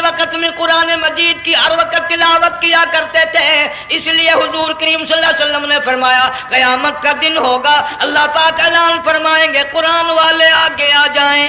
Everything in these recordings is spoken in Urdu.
وقت میں قرآن مجید کی ہر وقت تلاوت کیا کرتے تھے، اس لیے حضور کریم صلی اللہ علیہ وسلم نے فرمایا قیامت کا دن ہوگا، اللہ پاک اعلان فرمائیں گے قرآن والے آگے آ جائیں۔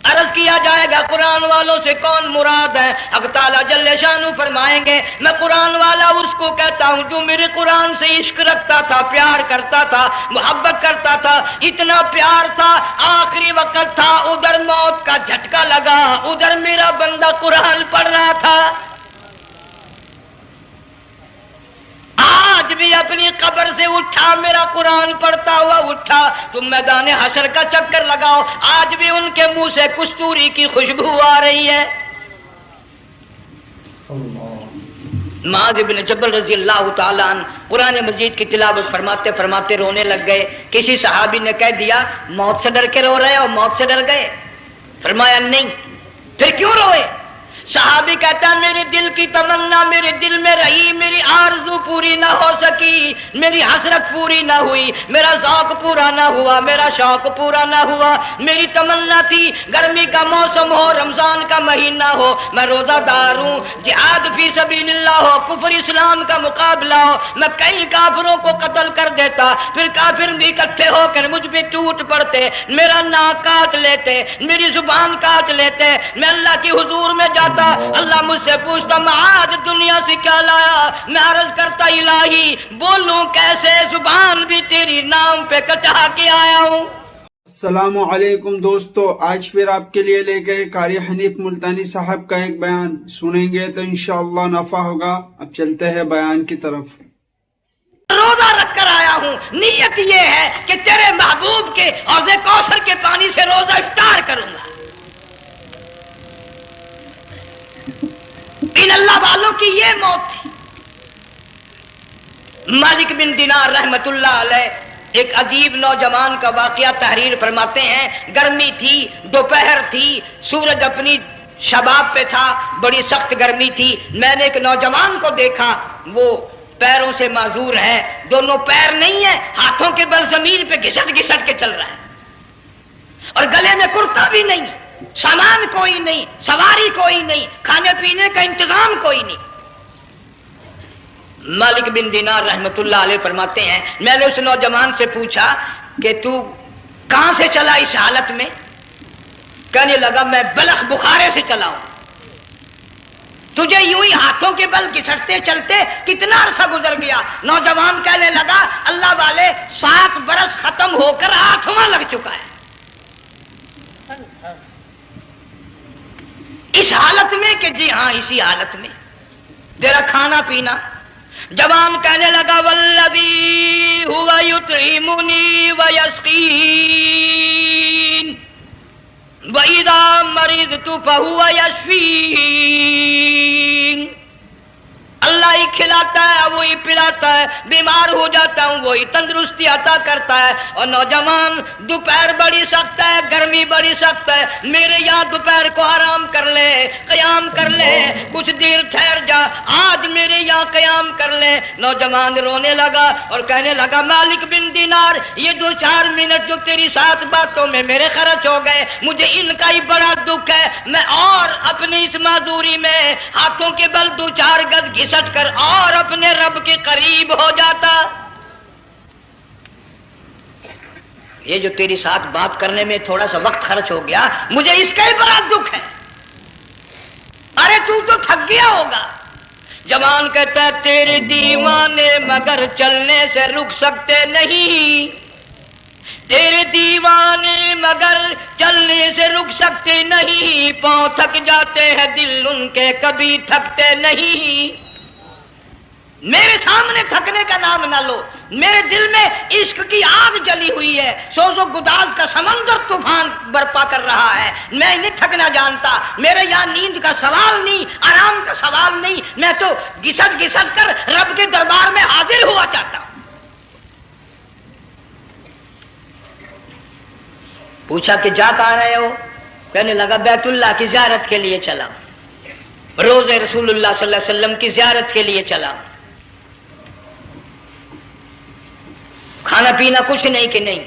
عرض کیا جائے گا قرآن والوں سے کون مراد ہے؟ اب تعالیٰ جل شانہ فرمائیں گے میں قرآن والا اس کو کہتا ہوں جو میرے قرآن سے عشق رکھتا تھا، پیار کرتا تھا، محبت کرتا تھا، اتنا پیار تھا آخری وقت تھا، ادھر موت کا جھٹکا لگا، ادھر میرا بندہ قرآن پڑھ رہا تھا، آج بھی اپنی قبر سے اٹھا، میرا قرآن پڑھتا ہوا اٹھا، تم میدان حشر کا چکر لگاؤ، آج بھی ان کے منہ سے کستوری کی خوشبو آ رہی ہے۔ معاذ بن جبل رضی اللہ تعالیٰ عنہ قرآن مجید کی تلاوت فرماتے فرماتے رونے لگ گئے۔ کسی صحابی نے کہہ دیا موت سے ڈر کے رو رہے ہو، موت سے ڈر گئے؟ فرمایا نہیں۔ پھر کیوں روئے؟ صحابی کہتا ہے میرے دل کی تمنا میرے دل میں رہی، میری آرزو پوری نہ ہو سکی، میری حسرت پوری نہ ہوئی، میرا ذوق پورا نہ ہوا، میرا شوق پورا نہ ہوا، میری تمنا تھی گرمی کا موسم ہو، رمضان کا مہینہ ہو، میں روزہ دار ہوں، جہاد فی سبیل اللہ ہو، کفر اسلام کا مقابلہ ہو، میں کئی کافروں کو قتل کر دیتا، پھر کافر بھی اکٹھے ہو کر مجھ پہ ٹوٹ پڑتے، میرا ناک کاٹ لیتے، میری زبان کاٹ لیتے، میں اللہ کی حضور میں جاتا، اللہ مجھ سے پوچھتا معاذ دنیا سے کیا لایا؟ میں عرض کرتا الہی بولوں کیسے، زبان بھی تیری نام پہ کٹا کے آیا ہوں۔ السلام علیکم دوستو، آج پھر آپ کے لیے لے گئے قاری حنیف ملتانی صاحب کا ایک بیان سنیں گے تو انشاءاللہ نفع ہوگا۔ اب چلتے ہیں بیان کی طرف۔ روزہ رکھ کر آیا ہوں، نیت یہ ہے کہ تیرے محبوب کے حوض کوثر کے پانی سے روزہ افطار کروں گا۔ ان اللہ والوں کی یہ موت تھی۔ مالک بن دینار رحمت اللہ علیہ ایک عجیب نوجوان کا واقعہ تحریر فرماتے ہیں۔ گرمی تھی، دوپہر تھی، سورج اپنی شباب پہ تھا، بڑی سخت گرمی تھی۔ میں نے ایک نوجوان کو دیکھا، وہ پیروں سے معذور ہے، دونوں پیر نہیں ہیں، ہاتھوں کے بل زمین پہ گھسٹ گھسٹ کے چل رہا ہے، اور گلے میں کرتا بھی نہیں، سامان کوئی نہیں، سواری کوئی نہیں، کھانے پینے کا انتظام کوئی نہیں۔ مالک بن دینار رحمت اللہ علیہ فرماتے ہیں میں نے اس نوجوان سے پوچھا کہ تو کہاں سے چلا اس حالت میں؟ کہنے لگا میں بلخ بخارے سے چلا ہوں۔ تجھے یوں ہی ہاتھوں کے بل گھسٹتے چلتے کتنا عرصہ گزر گیا؟ نوجوان کہنے لگا اللہ والے 7 برس ختم ہو کر 8واں لگ چکا ہے۔ اس حالت میں کہ جی ہاں اسی حالت میں تیرا کھانا پینا۔ جوان کہنے لگا والذی ہوا یطعمنی ویسقین وَإِذَا مَرِضْتُ فَهُوَ يَشْفِينِ، اللہ ہی کھلاتا ہے وہی پلاتا ہے، بیمار ہو جاتا ہوں وہی تندرستی عطا کرتا ہے۔ اور نوجوان دوپہر بڑی سخت ہے، گرمی بڑی سخت ہے، میرے یہاں دوپہر کو آرام کر لے، قیام کر لے، کچھ دیر ٹھہر جا، آج میرے یہاں قیام کر لے۔ نوجوان رونے لگا اور کہنے لگا مالک بن دینار یہ 2-4 منٹ جو تیری ساتھ باتوں میں میرے خرچ ہو گئے، مجھے ان کا ہی بڑا دکھ ہے، میں اور اپنی اس معذوری میں ہاتھوں کے بل 2-4 گز گھسٹ کر اور اپنے رب کے قریب ہو جاتا۔ یہ جو تیری ساتھ بات کرنے میں تھوڑا سا وقت خرچ ہو گیا، مجھے اس کا ہی بڑا دکھ ہے۔ ارے تو تھک گیا ہوگا۔ جوان کہتا ہے تیرے دیوانے مگر چلنے سے رک سکتے نہیں، تیرے دیوانے مگر چلنے سے رک سکتے نہیں، پاؤں تھک جاتے ہیں دل ان کے کبھی تھکتے نہیں۔ میرے سامنے تھکنے کا نام نہ لو، میرے دل میں عشق کی آگ جلی ہوئی ہے، سوز و گداز کا سمندر طوفان برپا کر رہا ہے، میں نہیں تھکنا جانتا، میرے یہاں نیند کا سوال نہیں، آرام کا سوال نہیں، میں تو گھسٹ گھسٹ کر رب کے دربار میں حاضر ہوا چاہتا ہوں۔ پوچھا کہ جا کہاں رہے ہو؟ کہنے لگا بیت اللہ کی زیارت کے لیے چلا، روزے رسول اللہ صلی اللہ علیہ وسلم کی زیارت کے لیے چلا۔ کھانا پینا کچھ نہیں کہ نہیں،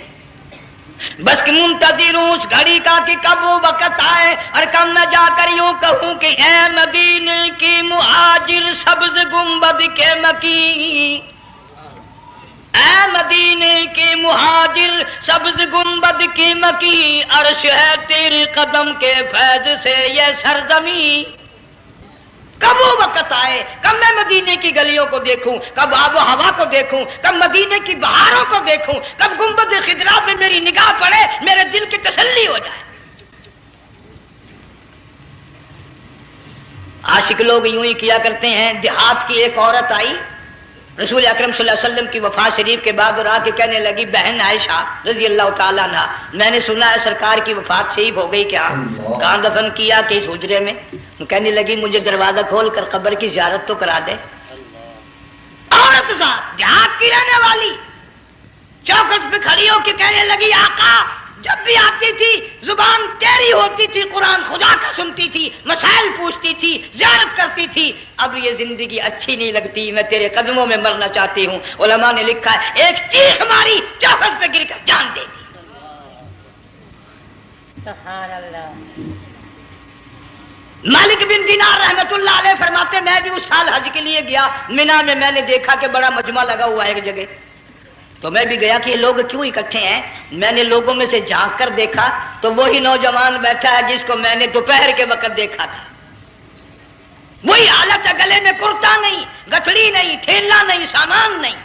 بس کہ منتظر ہوں اس گھڑی کا کہ کب وہ وقت آئے اور کب میں جا کر یوں کہوں کہ اے مدینے کی مہاجر سبز گنبد کے مکی، اے مدینے کے مہاجر سبز گنبد کی مکی، عرش ہے تیرے قدم کے فیض سے یہ سرزمین۔ کب وہ وقت آئے، کب میں مدینے کی گلیوں کو دیکھوں، کب آب و ہوا کو دیکھوں، کب مدینے کی بہاروں کو دیکھوں، کب گنبد خضرا پہ میری نگاہ پڑے، میرے دل کی تسلی ہو جائے۔ عاشق لوگ یوں ہی کیا کرتے ہیں۔ دیہات کی ایک عورت آئی رسول اکرم صلی اللہ علیہ وسلم کی وفات شریف کے بعد اور آ کے کہنے لگی بہن عائشہ رضی اللہ تعالیٰ عنہ، میں نے سنا ہے سرکار کی وفات شریف ہو گئی، کیا کہاں دفن کیا کہ اس حجرے میں؟ کہنے لگی مجھے دروازہ کھول کر قبر کی زیارت تو کرا دے۔ عورت صاحب دیہات کی رہنے والی چوکھٹ پہ کھڑی ہو کے کہنے لگی آقا جب بھی آتی تھی زبان تیری ہوتی تھی، قرآن خدا کا سنتی تھی، مسائل پوچھتی تھی، زیارت کرتی تھی، اب یہ زندگی اچھی نہیں لگتی، میں تیرے قدموں میں مرنا چاہتی ہوں۔ علماء نے لکھا ہے ایک چیخ ماری چوکھٹ پہ گر کر جان دے دی۔ سبحان اللہ۔ مالک بن دینار رحمت اللہ علیہ فرماتے میں بھی اس سال حج کے لیے گیا، مینا میں میں نے دیکھا کہ بڑا مجمع لگا ہوا ہے ایک جگہ، تو میں بھی گیا کہ یہ لوگ کیوں اکٹھے ہیں۔ میں نے لوگوں میں سے جھانک کر دیکھا تو وہی نوجوان بیٹھا ہے جس کو میں نے دوپہر کے وقت دیکھا تھا، وہی حالت ہے، گلے میں کرتا نہیں، گٹھڑی نہیں، تھیلا نہیں، سامان نہیں،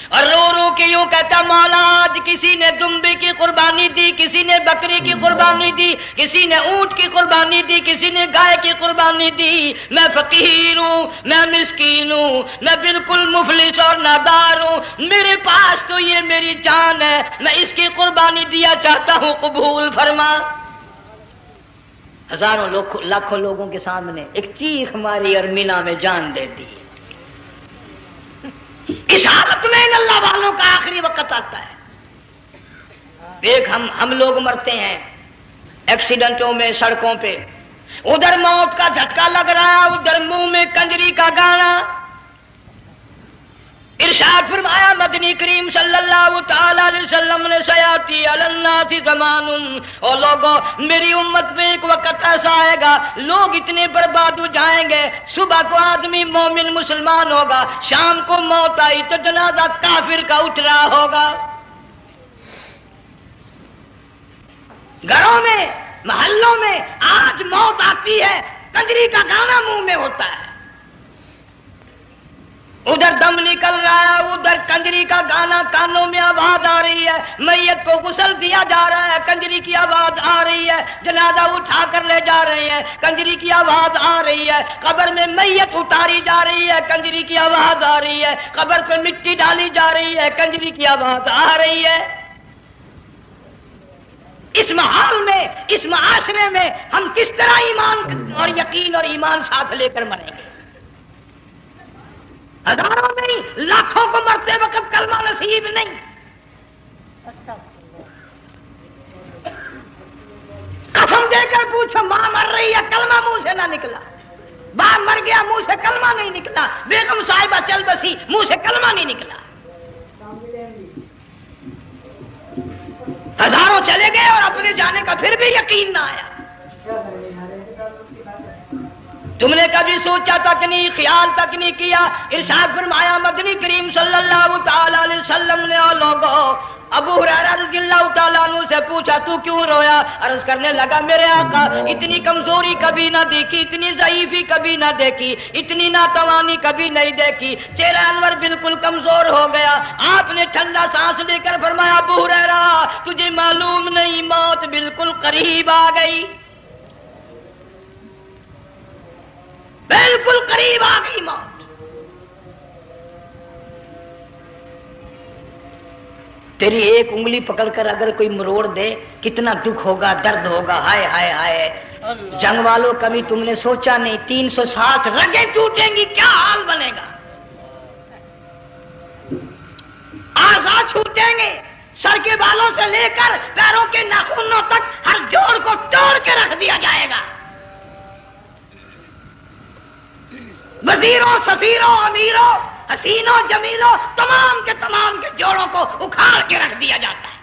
اور رو رو کے یوں کہتا مولا آج کسی نے دمبے کی قربانی دی، کسی نے بکری کی قربانی دی، کسی نے اونٹ کی قربانی دی، کسی نے گائے کی قربانی دی، میں فقیر ہوں، میں مسکین ہوں، میں بالکل مفلس اور نادار ہوں، میرے پاس تو یہ میری جان ہے، میں اس کی قربانی دیا چاہتا ہوں، قبول فرما۔ ہزاروں لاکھوں لوگوں کے سامنے ایک چیخ ماری اور مینا میں جان دے دی۔ اس حالت میں ان اللہ والوں کا آخری وقت آتا ہے۔ ایک ہم لوگ مرتے ہیں ایکسیڈنٹوں میں، سڑکوں پہ، ادھر موت کا جھٹکا لگ رہا، ادھر منہ میں کنجری کا گانا۔ ارشاد فرمایا مدنی کریم صلی اللہ تعالی علیہ وسلم نے سیاتی علی الناس زمان، او لوگوں میری امت میں ایک وقت ایسا آئے گا لوگ اتنے برباد ہو جائیں گے، صبح کو آدمی مومن مسلمان ہوگا، شام کو موت آئی تو جنازہ کافر کا اٹھ رہا ہوگا۔ گھروں میں، محلوں میں آج موت آتی ہے، کنجری کا گانا منہ میں ہوتا ہے، ادھر دم نکل رہا ہے، ادھر کنجری کا گانا کانوں میں آواز آ رہی ہے، میت کو غسل دیا جا رہا ہے، کنجری کی آواز آ رہی ہے، جنازہ اٹھا کر لے جا رہے ہیں، کنجری کی آواز آ رہی ہے، قبر میں میت اتاری جا رہی ہے، کنجری کی آواز آ رہی ہے، قبر پہ مٹی ڈالی جا رہی ہے، کنجری کی آواز آ رہی ہے۔ اس ماحول میں، اس معاشرے میں ہم کس طرح ایمان اور یقین اور ایمان ساتھ لے کر مریں گے؟ ہزاروں نہیں لاکھوں کو مرتے وقت کلمہ نصیب نہیں۔ قسم دے کر پوچھو ماں مر رہی ہے کلمہ منہ سے نہ نکلا، باپ مر گیا منہ سے کلمہ نہیں نکلا، بیگم صاحبہ چل بسی منہ سے کلمہ نہیں نکلا۔ ہزاروں چلے گئے اور اپنے جانے کا پھر بھی یقین نہ آیا۔ تم نے کبھی سوچا تک نہیں، خیال تک نہیں کیا۔ ارشاد فرمایا مدنی کریم صلی اللہ تعالی علیہ وسلم نے اور لوگوں ابو ہریرہ رضی اللہ تعالیٰ عنہ سے پوچھا تو کیوں رویا؟ عرض کرنے لگا میرے آقا اتنی کمزوری کبھی نہ دیکھی، اتنی ضعیفی کبھی نہ دیکھی، اتنی ناتوانی کبھی نہیں دیکھی، چہرہ انور بالکل کمزور ہو گیا۔ آپ نے ٹھنڈا سانس لے کر فرمایا ابو ہریرہ تجھے معلوم نہیں موت بالکل قریب آ گئی، بالکل قریب آ گئی موت۔ تیری ایک انگلی پکڑ کر اگر کوئی مروڑ دے کتنا دکھ ہوگا، درد ہوگا، ہائے ہائے ہائے۔ جنگ والوں کبھی تم نے سوچا نہیں 360 رگیں ٹوٹیں گی کیا حال بنے گا، اعضاء چھوٹیں گے، سر کے بالوں سے لے کر پیروں کے ناخنوں تک ہر جوڑ کو توڑ کے رکھ دیا جائے گا، وزیروں، سفیروں، امیروں، حسینوں، جمیلوں، تمام کے جوڑوں کو اکھاڑ کے رکھ دیا جاتا ہے۔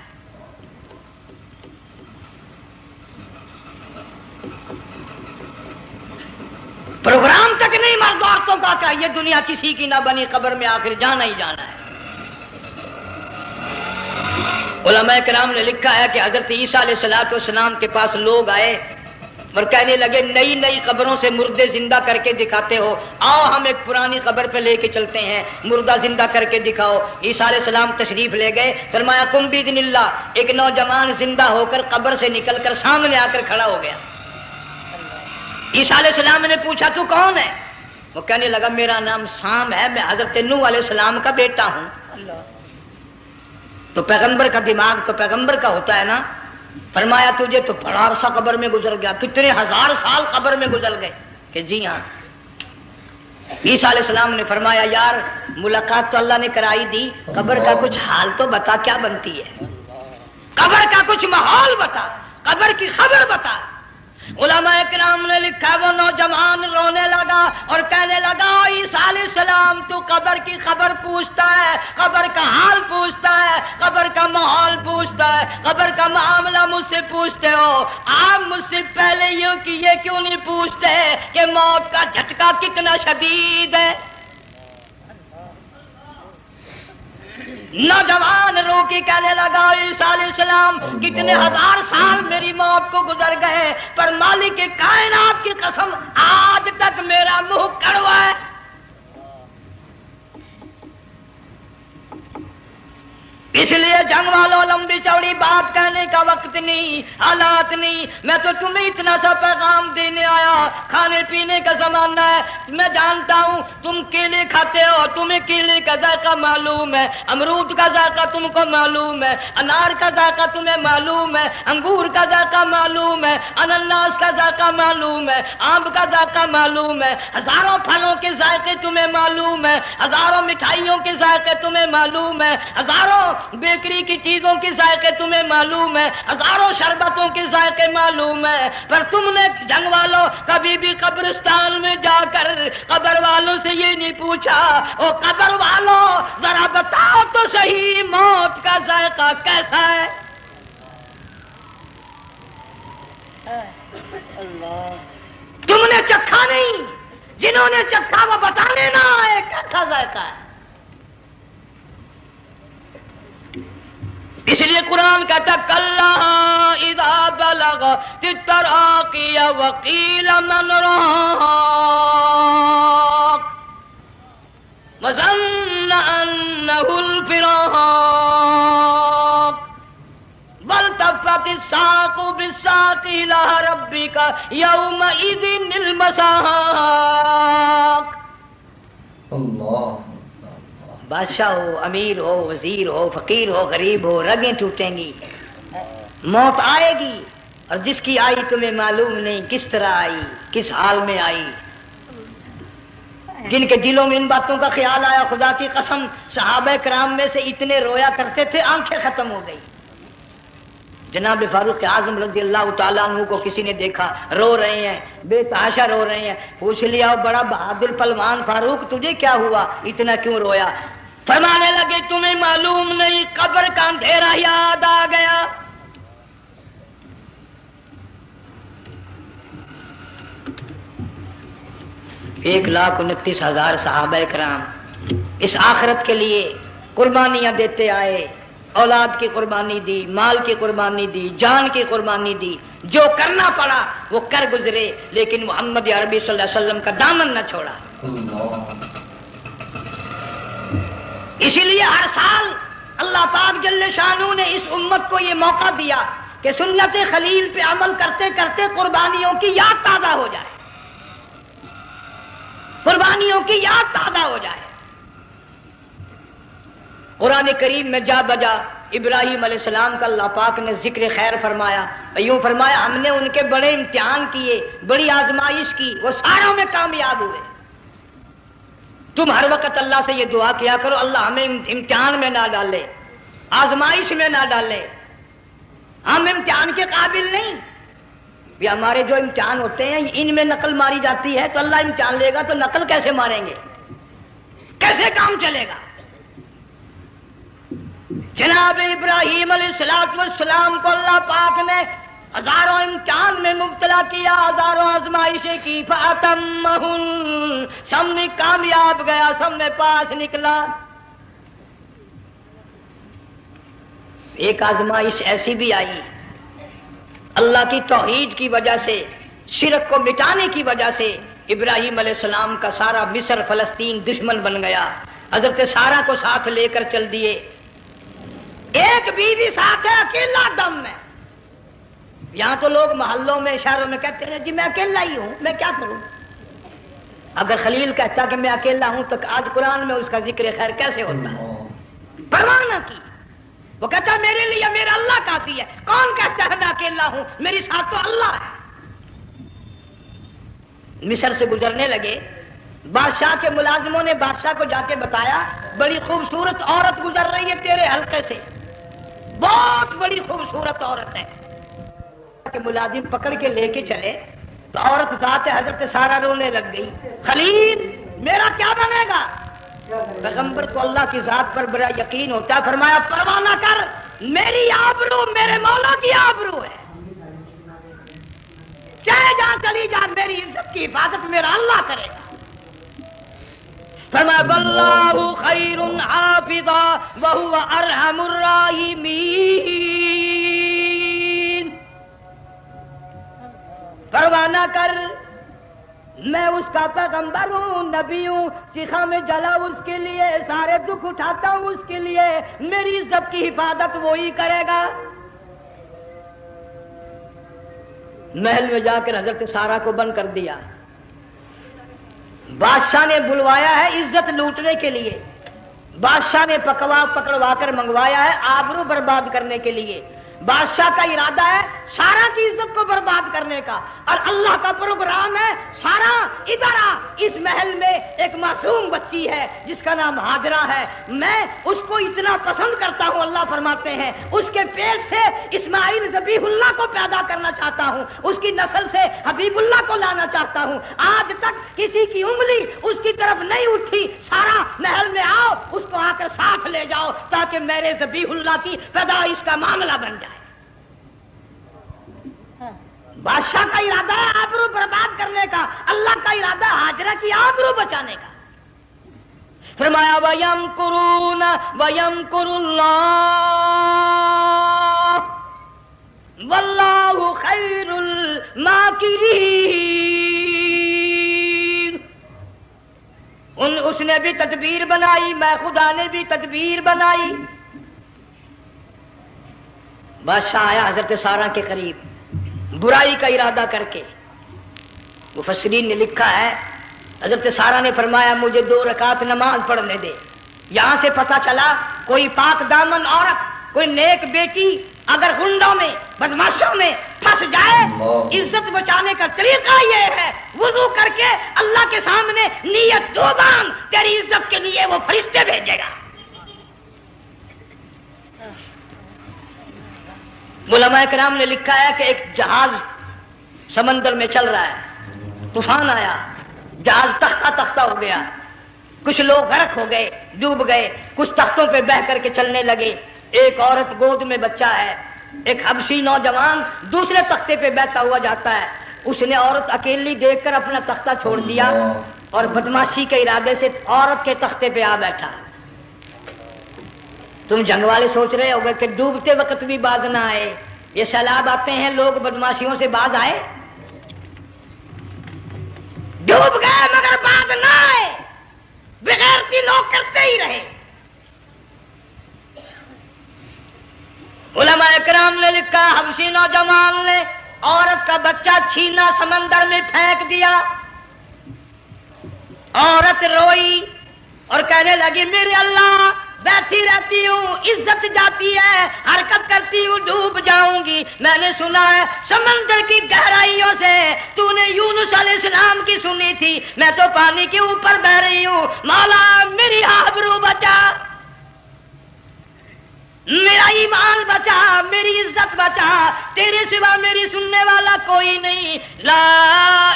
پروگرام تک نہیں مرد عورتوں کا کہ یہ دنیا کسی کی نہ بنی، قبر میں آخر جانا ہی جانا ہے۔ علماء کرام نے لکھا ہے کہ حضرت عیسیٰ علیہ السلام کے پاس لوگ آئے اور کہنے لگے نئی نئی قبروں سے مردے زندہ کر کے دکھاتے ہو، آؤ ہم ایک پرانی قبر پہ لے کے چلتے ہیں، مردہ زندہ کر کے دکھاؤ۔ عیسیٰ علیہ السلام تشریف لے گئے، فرمایا قم باذن اللہ، ایک نوجوان زندہ ہو کر قبر سے نکل کر سامنے آ کر کھڑا ہو گیا۔ عیسیٰ علیہ السلام نے پوچھا تو کون ہے؟ وہ کہنے لگا میرا نام سام ہے، میں حضرت نوح علیہ السلام کا بیٹا ہوں۔ تو پیغمبر کا دماغ تو پیغمبر کا ہوتا ہے نا۔ فرمایا تجھے تو بڑا عرصہ قبر میں گزر گیا، کتنے ہزار سال قبر میں گزر گئے؟ کہ جی ہاں۔ عیسیٰ علیہ السلام نے فرمایا یار ملاقات تو اللہ نے کرائی دی، قبر کا کچھ حال تو بتا، کیا بنتی ہے؟ قبر کا کچھ ماحول بتا، قبر کی خبر بتا۔ علماء کرام نے لکھا وہ نوجوان رونے لگا اور کہنے لگا عیسیٰ علیہ السلام تو قبر کی خبر پوچھتا ہے، قبر کا حال پوچھتا ہے، قبر کا ماحول پوچھتا ہے، قبر کا معاملہ مجھ سے پوچھتے ہو، آپ مجھ سے پہلے یہ کیوں نہیں پوچھتے کہ موت کا جھٹکا کتنا شدید ہے؟ نوجوان رو کے کہنے لگا عیسیٰ علیہ السلام کتنے ہزار سال میری موت کو گزر گئے، پر مالک کائنات کی قسم آج تک میرا منہ کڑوا ہے۔ اس لیے جنگ والوں لمبی چوڑی بات کہنے کا وقت نہیں، حالات نہیں، میں تو تمہیں اتنا سا پیغام دینے آیا، کھانے پینے کا زمانہ ہے، میں جانتا ہوں تم کیلے کھاتے ہو، تمہیں کیلے کا ذائقہ معلوم ہے، امرود کا ذائقہ تم کو معلوم ہے، انار کا ذائقہ تمہیں معلوم ہے، انگور کا ذائقہ معلوم ہے، انناس کا ذائقہ معلوم ہے، آم کا ذائقہ معلوم ہے، ہزاروں پھلوں کے ذائقے تمہیں معلوم ہے، ہزاروں مٹھائیوں کے ذائقے تمہیں معلوم ہے، ہزاروں بیکری کی چیزوں کے ذائقے تمہیں معلوم ہے، ہزاروں شربتوں کے ذائقے معلوم ہے، پر تم نے جنگ والوں کبھی بھی قبرستان میں جا کر قبر والوں سے یہ نہیں پوچھا او قبر والوں ذرا بتاؤ تو صحیح موت کا ذائقہ کیسا ہے؟ تم نے چکھا نہیں، جنہوں نے چکھا وہ بتانے نہ آئے کیسا ذائقہ ہے۔ اس لیے قرآن کہتا کلا اذا بلغت التراقی وقیل من راق وظن انہ الفراق والتفت الساق بالساق الى ربک یومئذ المساق۔ اللہ بادشاہ ہو، امیر ہو، وزیر ہو، فقیر ہو، غریب ہو، رگیں ٹوٹیں گی، موت آئے گی، اور جس کی آئی تمہیں معلوم نہیں کس طرح آئی، کس حال میں آئی۔ جن کے دلوں میں ان باتوں کا خیال آیا خدا کی قسم صحابہ کرام میں سے اتنے رویا کرتے تھے آنکھیں ختم ہو گئی۔ جناب فاروق اعظم رضی اللہ تعالیٰ عنہ کو کسی نے دیکھا رو رہے ہیں، بے تحاشا رو رہے ہیں، پوچھ لیا بڑا بہادر پہلوان فاروق تجھے کیا ہوا، اتنا کیوں رویا؟ فرمانے لگے تمہیں معلوم نہیں قبر کا اندھیرا یاد آ گیا۔ 1,29,000 صحابہ کرام اس آخرت کے لیے قربانیاں دیتے آئے، اولاد کی قربانی دی، مال کی قربانی دی، جان کی قربانی دی، جو کرنا پڑا وہ کر گزرے، لیکن محمد عربی صلی اللہ علیہ وسلم کا دامن نہ چھوڑا۔ اسی لیے ہر سال اللہ پاک جل شانہ نے اس امت کو یہ موقع دیا کہ سنت خلیل پہ عمل کرتے کرتے قربانیوں کی یاد تازہ ہو جائے، قربانیوں کی یاد تازہ ہو جائے۔ قرآن کریم میں جا بجا ابراہیم علیہ السلام کا اللہ پاک نے ذکر خیر فرمایا، یوں فرمایا ہم نے ان کے بڑے امتحان کیے، بڑی آزمائش کی، وہ ساروں میں کامیاب ہوئے۔ تم ہر وقت اللہ سے یہ دعا کیا کرو اللہ ہمیں امتحان میں نہ ڈالے، آزمائش میں نہ ڈالے، ہم امتحان کے قابل نہیں۔ یہ ہمارے جو امتحان ہوتے ہیں ان میں نقل ماری جاتی ہے، تو اللہ امتحان لے گا تو نقل کیسے ماریں گے، کیسے کام چلے گا؟ جناب ابراہیم علیہ السلام کو اللہ پاک نے ہزاروں امتحان میں مبتلا کیا، ہزاروں آزمائشیں کی، فَأَتَمَّهُنَّ، سب میں کامیاب گیا، سب میں پاس نکلا۔ ایک آزمائش ایسی بھی آئی، اللہ کی توحید کی وجہ سے، شرک کو مٹانے کی وجہ سے ابراہیم علیہ السلام کا سارا مصر فلسطین دشمن بن گیا، حضرت سارہ کو ساتھ لے کر چل دیے، ایک بیوی ساتھ ہے، اکیلا دم میں۔ یہاں تو لوگ محلوں میں شہروں میں کہتے ہیں جی میں اکیلا ہی ہوں، میں کیا کروں؟ اگر خلیل کہتا کہ میں اکیلا ہوں تو آج قرآن میں اس کا ذکر خیر کیسے ہوتا؟ پرواہ نہ کی، وہ کہتا میرے لیے میرا اللہ کافی ہے۔ کون کہتا ہے میں اکیلا ہوں؟ میری ساتھ تو اللہ ہے۔ مصر سے گزرنے لگے، بادشاہ کے ملازموں نے بادشاہ کو جا کے بتایا بڑی خوبصورت عورت گزر رہی ہے تیرے حلقے سے، بہت بڑی خوبصورت عورت ہے۔ کہ ملازم پکڑ کے لے کے چلے تو عورت ذات حضرت سارہ رونے لگ گئی، خلیل میرا کیا بنے گا؟ پیغمبر کو اللہ کی ذات پر بڑا یقین ہوتا ہے، فرمایا پرواہ نہ کر، میری آبرو میرے مولا کی آبرو ہے، چاہے جہاں چلی جا میری عزت کی حفاظت میرا اللہ کرے گا۔ فرمایا واللہ خیر حافظا وہو ارحم الراحمین، پرواہ نہ کر، میں اس کا پیغمبر ہوں، نبی ہوں، چیخا میں جلا اس کے لیے، سارے دکھ اٹھاتا ہوں اس کے لیے، میری عزت کی حفاظت وہی کرے گا۔ محل میں جا کر حضرت سارہ کو بند کر دیا، بادشاہ نے بلوایا ہے عزت لوٹنے کے لیے، بادشاہ نے پکڑوا کر منگوایا ہے آبرو برباد کرنے کے لیے۔ بادشاہ کا ارادہ ہے سارا کی عزت کو برباد کرنے کا، اور اللہ کا پروگرام ہے سارا ادھر آ، اس محل میں ایک معصوم بچی ہے جس کا نام ہاجرہ ہے، میں اس کو اتنا پسند کرتا ہوں، اللہ فرماتے ہیں اس کے پیٹ سے اسماعیل ذبیح اللہ کو پیدا کرنا چاہتا ہوں، اس کی نسل سے حبیب اللہ کو لانا چاہتا ہوں۔ آج تک کسی کی انگلی اس کی طرف نہیں اٹھی، سارا محل میں آؤ، اس کو آ کر ساتھ لے جاؤ تاکہ میرے ذبیح اللہ کی پیدائش کا معاملہ بن جائے۔ بادشاہ کا ارادہ ہے آبرو برباد کرنے کا، اللہ کا ارادہ ہے ہاجرہ کی آبرو بچانے کا۔ فرمایا وَيَمْكُرُونَ وَيَمْكُرُ اللَّهُ وَاللَّهُ خَيْرُ الْمَاكِرِينَ۔ اس نے بھی تدبیر بنائی، میں خدا نے بھی تدبیر بنائی۔ بادشاہ آیا حضرت سارہ کے قریب برائی کا ارادہ کر کے، مفسرین نے لکھا ہے حضرت سارہ نے فرمایا مجھے 2 رکعت نماز پڑھنے دے۔ یہاں سے پتہ چلا کوئی پاک دامن عورت، کوئی نیک بیٹی اگر گنڈوں میں بدماشوں میں پھنس جائے، عزت بچانے کا طریقہ یہ ہے وضو کر کے اللہ کے سامنے نیت دوبان تیری عزت کے لیے وہ فرشتے بھیجے گا۔ علماء کرام نے لکھا ہے کہ ایک جہاز سمندر میں چل رہا ہے، طوفان آیا، جہاز تختہ تختہ ہو گیا، کچھ لوگ غرق ہو گئے، ڈوب گئے، کچھ تختوں پہ بہ کر کے چلنے لگے، ایک عورت گود میں بچہ ہے، ایک حبشی نوجوان دوسرے تختے پہ بہتا ہوا جاتا ہے، اس نے عورت اکیلی دیکھ کر اپنا تختہ چھوڑ دیا اور بدماشی کے ارادے سے عورت کے تختے پہ آ بیٹھا۔ تم جنگ والے سوچ رہے ہوگے کہ ڈوبتے وقت بھی باز نہ آئے، یہ سیلاب آتے ہیں لوگ بدماشیوں سے باز آئے؟ ڈوب گئے مگر باز نہ آئے، بغیرتی لوگ کرتے ہی رہے۔ علماء کرام نے لکھا حبشی نوجوان نے عورت کا بچہ چھینا سمندر میں پھینک دیا، عورت روئی اور کہنے لگی میرے اللہ بیٹھی رہتی ہوں، عزت جاتی ہے، حرکت کرتی ہوں، ڈوب جاؤں گی۔ میں نے سنا ہے سمندر کی گہرائیوں سے تو نے یونس علیہ السلام کی سنی تھی، میں تو پانی کے اوپر بہ رہی ہوں، مولا میری آبرو بچا، میرا ایمان بچا، میری عزت بچا، تیرے سوا میری سننے والا کوئی نہیں، لا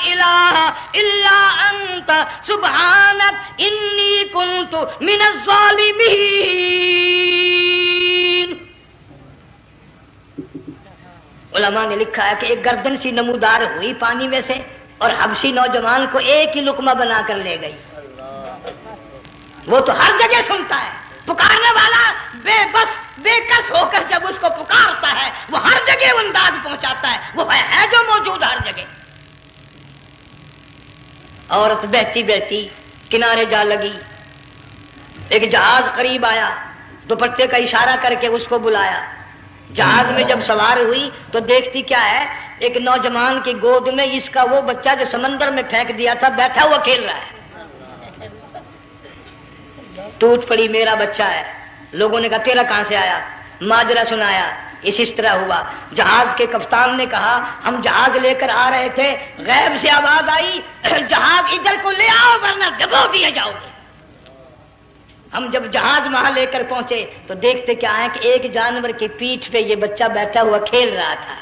الہ الا انت سبحانک انی کنت من الظالمین۔ علماء نے لکھا ہے کہ ایک گردن سی نمودار ہوئی پانی میں سے اور حبشی نوجوان کو ایک ہی لقمہ بنا کر لے گئی. وہ تو ہر جگہ سنتا ہے، پکارنے والا بے بس بے کس ہو کر جب اس کو پکارتا ہے وہ ہر جگہ انداز پہنچاتا ہے، وہ ہے جو موجود ہر جگہ. عورت بہتی بہتی کنارے جا لگی، ایک جہاز قریب آیا، دوپٹے کا اشارہ کر کے اس کو بلایا. جہاز میں جب سوار ہوئی تو دیکھتی کیا ہے، ایک نوجوان کی گود میں اس کا وہ بچہ جو سمندر میں پھینک دیا تھا بیٹھا ہوا کھیل رہا ہے. ٹوٹ پڑی، میرا بچہ ہے. لوگوں نے کہا تیرا کہاں سے آیا؟ ماجرا سنایا. اس طرح ہوا. جہاز کے کپتان نے کہا ہم جہاز لے کر آ رہے تھے، غیب سے آواز آئی جہاز ادھر کو لے آؤ ورنہ ڈبو دیے جاؤ گے. ہم جب جہاز وہاں لے کر پہنچے تو دیکھتے کیا ہے کہ ایک جانور کی پیٹھ پہ یہ بچہ بیٹھا ہوا کھیل رہا تھا.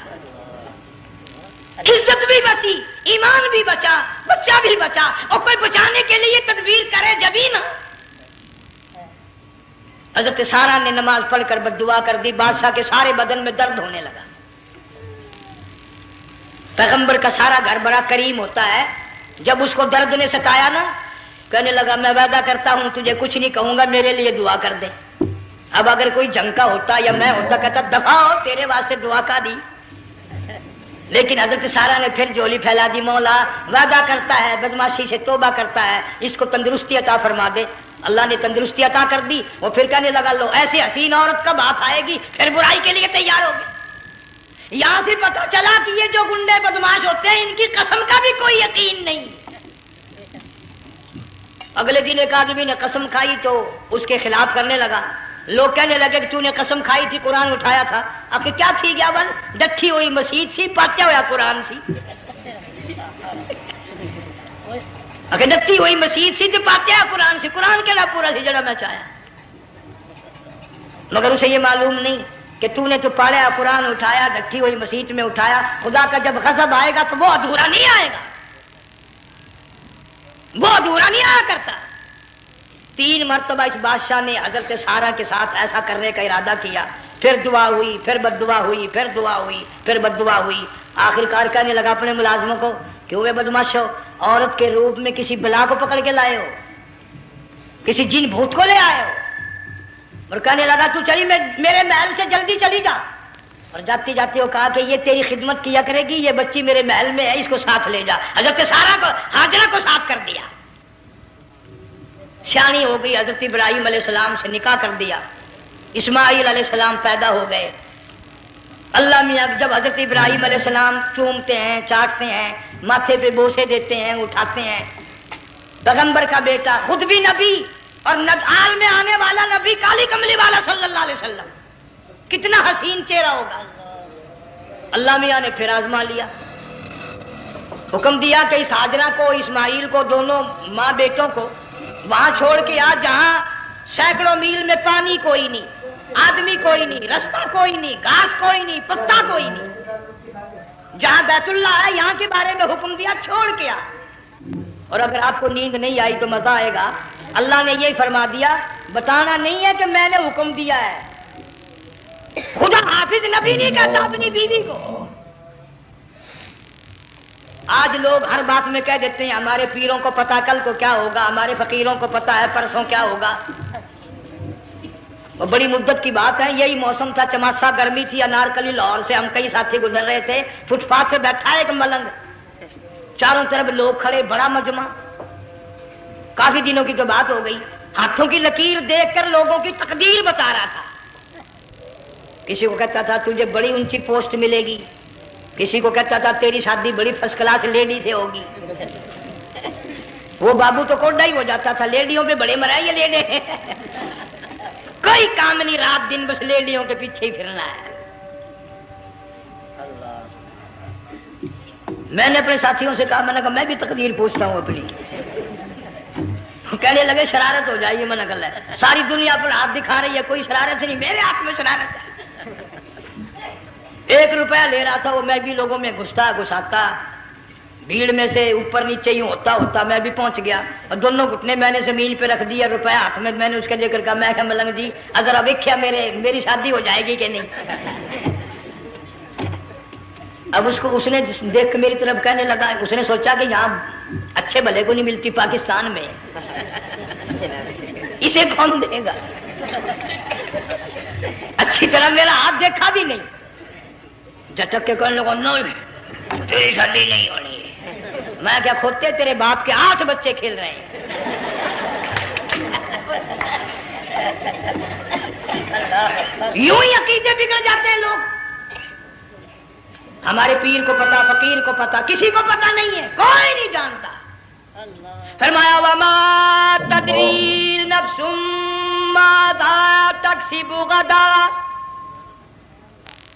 عزت بھی بچی، ایمان بھی بچا، بچہ بھی بچا. اور کوئی بچانے کے لیے تدبیر کرے جبھی نا. حضرت سارا نے نماز پڑھ کر بددعا کر دی. بادشاہ کے سارے بدن میں درد ہونے لگا. پیغمبر کا سارا گھر بڑا کریم ہوتا ہے. جب اس کو درد نے ستایا نا، کہنے لگا میں وعدہ کرتا ہوں تجھے کچھ نہیں کہوں گا، میرے لیے دعا کر دے. اب اگر کوئی جنگ کا ہوتا یا میں ہوتا کہتا دفع ہو، تیرے واسطے دعا کا دی. لیکن حضرت سارا نے پھر جولی پھیلا دی، مولا وعدہ کرتا ہے، بدماشی سے توبہ کرتا ہے، اس کو تندرستی عطا فرما دے. اللہ نے تندرستی عطا کر دی. وہ پھر کہنے لگا لو ایسی حسین عورت کب آپ آئے گی، پھر برائی کے لیے تیار ہوگی. یہاں سے پتہ چلا کہ یہ جو گنڈے بدماش ہوتے ہیں ان کی قسم کا بھی کوئی یقین نہیں. اگلے دن ایک آدمی نے قسم کھائی تو اس کے خلاف کرنے لگا. لوگ کہنے لگے کہ تو نے قسم کھائی تھی، قرآن اٹھایا تھا. اب کیا تھی گیا بل ڈٹھی ہوئی مسجد سی، پاٹیا ہوا قرآن سی. اگر ڈٹھی ہوئی مسجد سی تو پاٹیا قرآن سی. قرآن کے لا پورا سی جڑا میں چاہیا، مگر اسے یہ معلوم نہیں کہ تو نے تو پاڑیا قرآن اٹھایا، ڈٹھی ہوئی مسجد میں اٹھایا. خدا کا جب غضب آئے گا تو وہ ادھورا نہیں آئے گا، وہ ادھورا نہیں آیا کرتا. 3 مرتبہ اس بادشاہ نے حضرت سارا کے ساتھ ایسا کرنے کا ارادہ کیا. پھر دعا ہوئی، پھر بد دعا ہوئی، پھر دعا ہوئی، پھر بد دعا ہوئی. آخر کار کہنے لگا اپنے ملازموں کو کہ ہوئے بدماش ہو، عورت کے روپ میں کسی بلا کو پکڑ کے لائے ہو، کسی جن بھوت کو لے آئے ہو. اور کہنے لگا تو چلی میرے محل سے جلدی چلی جا. اور جاتی جاتی وہ کہا کہ یہ تیری خدمت کیا کرے گی، یہ بچی میرے محل میں ہے، اس کو ساتھ لے جا. حضرت سارا کو ہاجرہ کو ساتھ کر دیا. سیانی ہو گئی، حضرت ابراہیم علیہ السلام سے نکاح کر دیا. اسماعیل علیہ السلام پیدا ہو گئے. اللہ میاں جب حضرت ابراہیم علیہ السلام چومتے ہیں، چاٹتے ہیں، ماتھے پہ بوسے دیتے ہیں، اٹھاتے ہیں. پیغمبر کا بیٹا، خود بھی نبی اور آل میں آنے والا نبی، کالی کملی والا صلی اللہ علیہ وسلم، کتنا حسین چہرہ ہوگا. اللہ میاں نے پھر آزما لیا. حکم دیا کہ اس ہاجرہ کو، اسماعیل کو، دونوں ماں بیٹوں کو وہاں چھوڑ کے آ جہاں سینکڑوں میل میں پانی کوئی نہیں، آدمی کوئی نہیں، رستہ کوئی نہیں، گھاس کوئی نہیں، پتا کوئی نہیں. جہاں بیت اللہ ہے یہاں کے بارے میں حکم دیا چھوڑ کے آ. اور اگر آپ کو نیند نہیں آئی تو مزہ آئے گا. اللہ نے یہ فرما دیا، بتانا نہیں ہے کہ میں نے حکم دیا ہے. خدا حافظ نبی نہیں کہتا اپنی بیوی کو. آج لوگ ہر بات میں کہہ دیتے ہیں ہمارے پیروں کو پتا کل کو کیا ہوگا، ہمارے فقیروں کو پتا ہے پرسوں کیا ہوگا. اور بڑی مدت کی بات ہے، یہی موسم تھا، چماسا گرمی تھی، انارکلی لاہور سے ہم کئی ساتھی گزر رہے تھے. فٹ پاتھ پہ بیٹھا ہے ایک ملنگ، چاروں طرف لوگ کھڑے، بڑا مجمع. کافی دنوں کی تو بات ہو گئی. ہاتھوں کی لکیر دیکھ کر لوگوں کی تقدیر بتا رہا تھا. کسی کو کہتا تھا تجھے بڑی اونچی پوسٹ ملے گی، کسی کو کہتا تھا تیری شادی بڑی فرسٹ کلاس لیڈی سے ہوگی. وہ بابو تو کوڈا ہی ہو جاتا تھا، لیڈیوں پہ بڑے مرائے یہ لیڈے. کوئی کام نہیں، رات دن بس لیڈیوں کے پیچھے ہی پھرنا ہے. میں نے اپنے ساتھیوں سے کہا، میں نے کہا میں بھی تقدیر پوچھتا ہوں اپنی. کہنے لگے شرارت ہو جائے، یہ منع کر ہے، ساری دنیا پر ہاتھ دکھا رہی ہے، کوئی شرارت نہیں، میرے ہاتھ میں شرارت ہے. 1 روپیہ لے رہا تھا وہ، میں بھی لوگوں میں گھساتا، بھیڑ میں سے اوپر نیچے یوں ہوتا میں بھی پہنچ گیا. اور دونوں گھٹنے میں نے زمین پہ رکھ دیا، روپیہ ہاتھ میں نے اس کے لے کر کہا، میں کہ ملنگ جی اگر اب دیکھا میری شادی ہو جائے گی کہ نہیں. اب اس کو اس نے دیکھ کے میری طرف کہنے لگا، اس نے سوچا کہ یہاں اچھے بھلے کو نہیں ملتی پاکستان میں، اسے کون دے گا؟ اچھی طرح میرا ہاتھ دیکھا بھی نہیں، جھٹک کے کہنے لگا نہیں تیری شادی نہیں ہونی ہے۔ میں کیا کھوتے تیرے باپ کے 8 بچے کھیل رہے ہیں۔ یوں ہی عقیدے بگڑ جاتے ہیں لوگ۔ ہمارے پیر کو پتا، فقیر کو پتا، کسی کو پتا نہیں ہے، کوئی نہیں جانتا۔ فرمایا وما تدری نفس ماذا تکسب غدا،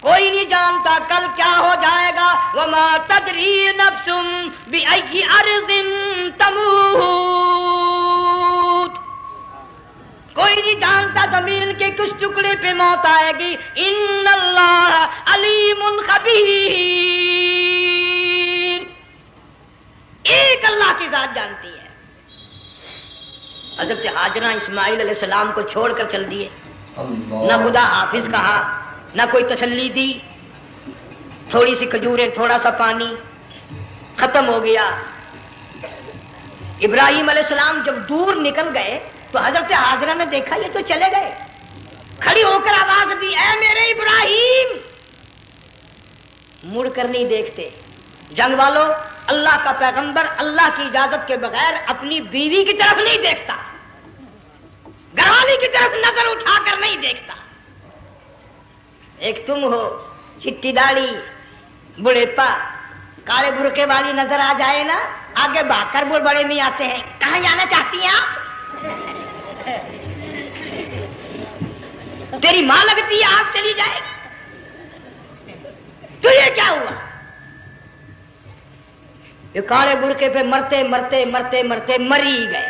کوئی نہیں جانتا کل کیا ہو جائے گا۔ وما تدری نفس بأی ارض تموت، کوئی نہیں جانتا زمین کے کس ٹکڑے پہ موت آئے گی۔ ان اللہ علیم خبیر، ایک اللہ کی ذات جانتی ہے۔ حضرت ہاجرہ اسماعیل علیہ السلام کو چھوڑ کر چل دیے، نہ خدا حافظ کہا، نہ کوئی تسلی دی، تھوڑی سی کھجوریں، تھوڑا سا پانی، ختم ہو گیا۔ ابراہیم علیہ السلام جب دور نکل گئے تو حضرت ہاجرہ نے دیکھا یہ تو چلے گئے، کھڑی ہو کر آواز دی اے میرے ابراہیم، مڑ کر نہیں دیکھتے۔ جنگ والوں، اللہ کا پیغمبر اللہ کی اجازت کے بغیر اپنی بیوی کی طرف نہیں دیکھتا، گھر والی کی طرف نظر اٹھا کر نہیں دیکھتا۔ ایک تم ہو، چٹی داڑھی، بڑھیپا، کالے برقعے والی نظر آ جائے نا، آگے بھاگ کر بڑے نہیں آتے ہیں۔ کہاں جانا چاہتی ہیں آپ؟ تیری ماں لگتی ہے آپ چلی جائے، تو یہ کیا ہوا؟ یہ کالے برقعے پہ مرتے مرتے مرتے مرتے مری گئے۔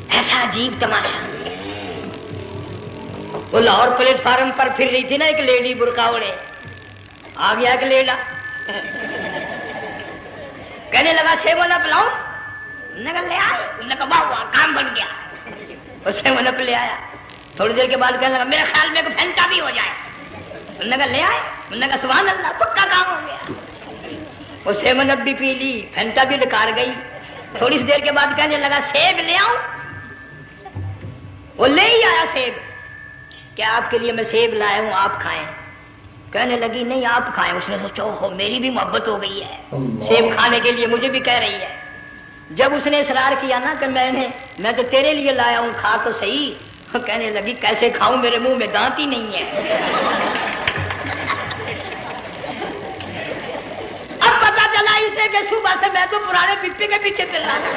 ایسا عجیب تماشا۔ وہ لاہور پلیٹ فارم پر پھر رہی تھی نا ایک لیڈی برقع اوڑے، آ گیا ایک لیڈا، کہنے لگا سیب والا پلاؤ، نے کہا لے آئے، نے کہا واہ واہ کام بن گیا، اسے وہ نپ لے آیا۔ تھوڑی دیر کے بعد کہنے لگا میرے خیال میں پھینٹا بھی ہو جائے، نے کہا لے آئے، نے کہا سبحان اللہ پکا کام ہو گیا۔ اسے منپ بھی پی لی، پھینٹا بھی ڈکار گئی۔ تھوڑی سی دیر کے بعد کہنے لگا سیب لے آؤں، وہ لے ہی آیا سیب، کہ آپ کے لیے میں سیب لایا ہوں آپ کھائیں۔ کہنے لگی نہیں آپ کھائیں۔ اس نے سوچا ہو میری بھی محبت ہو گئی ہے، سیب کھانے کے لیے مجھے بھی کہہ رہی ہے۔ جب اس نے اصرار کیا نا کہ میں تو تیرے لیے لایا ہوں، کھا تو صحیح، کہنے لگی کیسے کھاؤں، میرے منہ میں دانت ہی نہیں ہے۔ اب پتا چلا اسے کہ صبح سے میں تو پرانے پپی کے پیچھے چل رہا تھا۔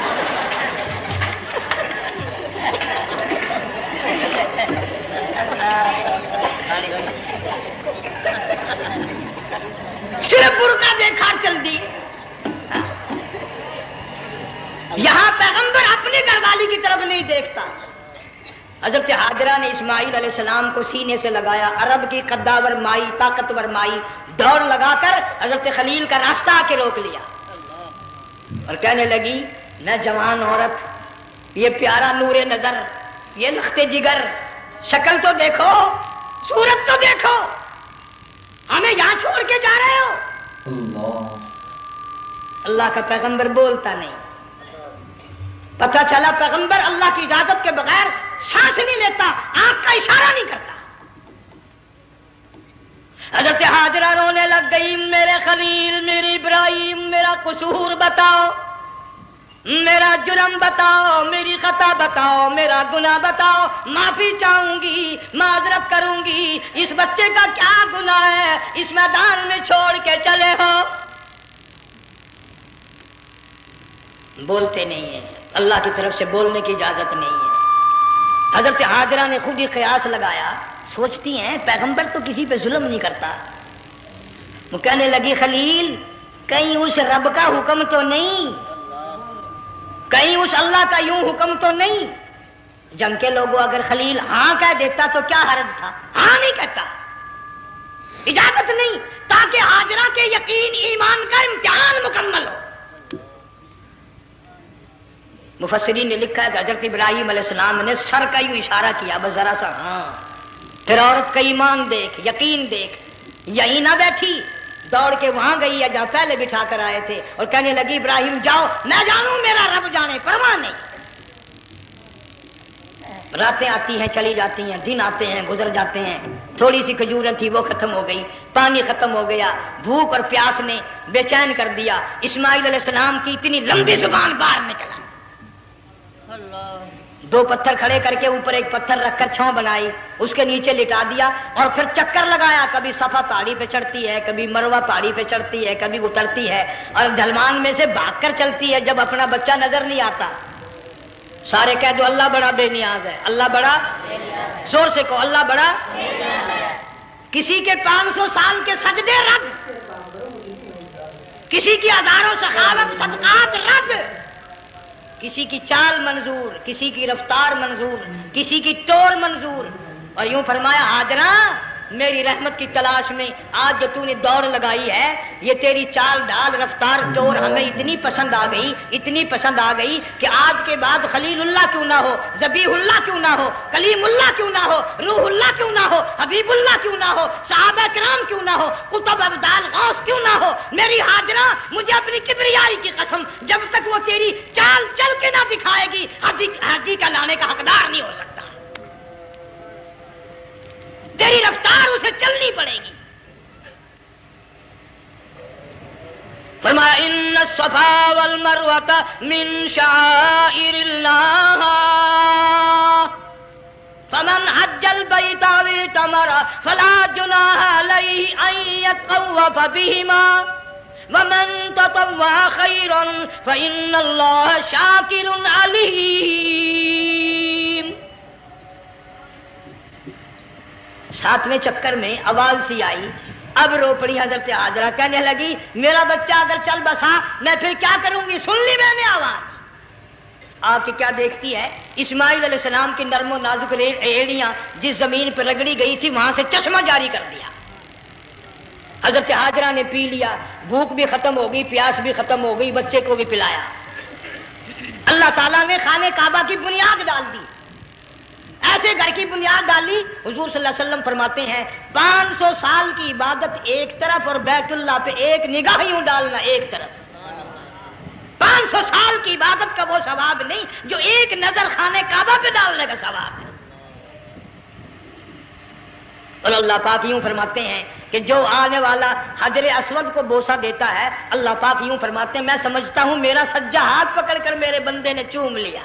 صرف برقع دیکھا چل دی۔ یہاں پیغمبر اپنے گھر والی کی طرف نہیں دیکھتا۔ حضرت ہاجرہ نے اسماعیل علیہ السلام کو سینے سے لگایا، عرب کی قداور مائی، طاقتور مائی، دوڑ لگا کر حضرت خلیل کا راستہ آ کے روک لیا اور کہنے لگی میں جوان عورت، یہ پیارا نور نظر، یہ لخت جگر، شکل تو دیکھو، صورت تو دیکھو، ہمیں یہاں چھوڑ کے جا رہے ہو؟ اللہ کا پیغمبر بولتا نہیں۔ پتہ چلا پیغمبر اللہ کی اجازت کے بغیر سانس نہیں لیتا، آنکھ کا اشارہ نہیں کرتا۔ حضرت ہاجرہ رونے لگ گئی، میرے خلیل، میرے ابراہیم، میرا قصور بتاؤ، میرا جرم بتاؤ، میری خطا بتاؤ، میرا گناہ بتاؤ، معافی چاہوں گی، معذرت کروں گی، اس بچے کا کیا گناہ ہے اس میدان میں چھوڑ کے چلے ہو؟ بولتے نہیں ہیں، اللہ کی طرف سے بولنے کی اجازت نہیں ہے۔ حضرت ہاجرہ نے خود ہی قیاس لگایا، سوچتی ہیں پیغمبر تو کسی پہ ظلم نہیں کرتا۔ وہ کہنے لگی خلیل کہیں اس رب کا حکم تو نہیں، کہیں اس اللہ کا یوں حکم تو نہیں؟ جنگ کے لوگوں اگر خلیل ہاں کہہ دیتا تو کیا حرج تھا؟ ہاں نہیں کہتا، اجازت نہیں، تاکہ ہاجرہ کے یقین ایمان کا امتحان مکمل ہو۔ مفسرین نے لکھا ہے کہ حضرت ابراہیم علیہ السلام نے سر کا یوں اشارہ کیا، بس ذرا سا ہاں، پھر عورت کا ایمان دیکھ، یقین دیکھ، یہی نہ بیٹھی، دوڑ کے وہاں گئی یا جہاں پہلے بٹھا کر آئے تھے، اور کہنے لگی ابراہیم جاؤ، میں جانوں میرا رب جانے، پرواہ نہیں۔ راتیں آتی ہیں چلی جاتی ہیں، دن آتے ہیں گزر جاتے ہیں، تھوڑی سی کھجوریں تھی وہ ختم ہو گئی، پانی ختم ہو گیا، بھوک اور پیاس نے بے چین کر دیا۔ اسماعیل علیہ السلام کی اتنی لمبی زبان باہر نکلا، دو پتھر کھڑے کر کے اوپر ایک پتھر رکھ کر چھاؤں بنائی، اس کے نیچے لٹا دیا، اور پھر چکر لگایا، کبھی صفا پہاڑی پہ چڑھتی ہے، کبھی مروہ پہاڑی پہ چڑھتی ہے، کبھی اترتی ہے، اور ڈھلوان میں سے بھاگ کر چلتی ہے جب اپنا بچہ نظر نہیں آتا۔ سارے کہہ دو اللہ بڑا بے نیاز ہے، اللہ بڑا، زور سے کہو اللہ بڑا۔ کسی کے 500 سال کے سجدے رد، کسی کی ہزاروں سخاوت صدقات رد، کسی کی چال منظور، کسی کی رفتار منظور، کسی کی ٹور منظور، اور یوں فرمایا ہاجرہ میری رحمت کی تلاش میں آج جو تو نے دوڑ لگائی ہے، یہ تیری چال ڈال رفتار ٹور ہمیں اتنی پسند آ گئی، اتنی پسند آ گئی کہ آج کے بعد خلیل اللہ کیوں نہ ہو، ذبیح اللہ کیوں نہ ہو، کلیم اللہ کیوں نہ ہو، روح اللہ کیوں نہ ہو، حبیب اللہ کیوں نہ ہو، صحابہ کرام کیوں نہ ہو، قطب ابدال غوث کیوں نہ ہو، میری ہاجرہ مجھے اپنی کبریائی کی قسم جب تک وہ تیری چال چل کے نہ دکھائے گی حاجی کا لانے کا حقدار نہیں ہو سکتا، تیری رفتار اسے چلنی پڑے گی۔ فرمایا ان الصفا والمروۃ من شعائر اللہ فمن حج البیت او اعتمر فلا جناح علیہ ان یطوف بہما ومن تطوع خیرا فإن اللہ شاکر علیم۔ ساتویں چکر میں آواز سی آئی، اب رو پڑی حضرت ہاجرہ، کہنے لگی میرا بچہ اگر چل بسا میں پھر کیا کروں گی، سن لی میں نے آواز۔ آپ کی کیا دیکھتی ہے، اسماعیل علیہ السلام کی نرم و نازک ایڑیاں جس زمین پہ رگڑی گئی تھی وہاں سے چشمہ جاری کر دیا۔ حضرت ہاجرہ نے پی لیا، بھوک بھی ختم ہو گئی، پیاس بھی ختم ہو گئی، بچے کو بھی پلایا۔ اللہ تعالیٰ نے خانہ کعبہ کی بنیاد ڈال دی، ایسے گھر کی بنیاد ڈالی، حضور صلی اللہ علیہ وسلم فرماتے ہیں 500 سال کی عبادت ایک طرف اور بیت اللہ پہ ایک نگاہ یوں ڈالنا ایک طرف، 500 سال کی عبادت کا وہ ثواب نہیں جو ایک نظر خانہ کعبہ پہ ڈالنے کا ثواب ہے۔ اور اللہ پاک یوں فرماتے ہیں کہ جو آنے والا حجر اسود کو بوسہ دیتا ہے، اللہ پاک یوں فرماتے ہیں میں سمجھتا ہوں میرا سجا ہاتھ پکڑ کر میرے بندے نے چوم لیا۔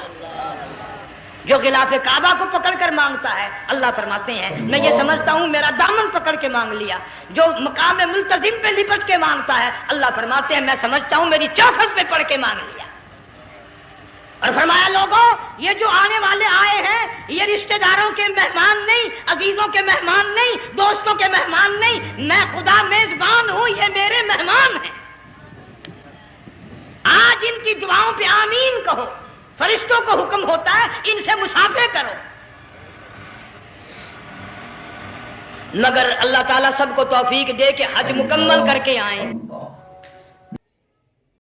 جو غلاف کعبہ کو پکڑ کر مانگتا ہے، اللہ فرماتے ہیں میں یہ سمجھتا ہوں میرا دامن پکڑ کے مانگ لیا۔ جو مقام ملتزم پہ لپٹ کے مانگتا ہے، اللہ فرماتے ہیں میں سمجھتا ہوں میری چوکھٹ پہ پڑھ کے مانگ لیا۔ اور فرمایا لوگوں یہ جو آنے والے آئے ہیں یہ رشتہ داروں کے مہمان نہیں، عزیزوں کے مہمان نہیں، دوستوں کے مہمان نہیں، میں خدا میزبان ہوں، یہ میرے مہمان ہیں۔ آج ان کی دعاؤں پہ آمین کہو، فرشتوں کو حکم ہوتا ہے ان سے مسافے کرو، مگر اللہ تعالیٰ سب کو توفیق دے کہ حج مکمل کر کے آئیں۔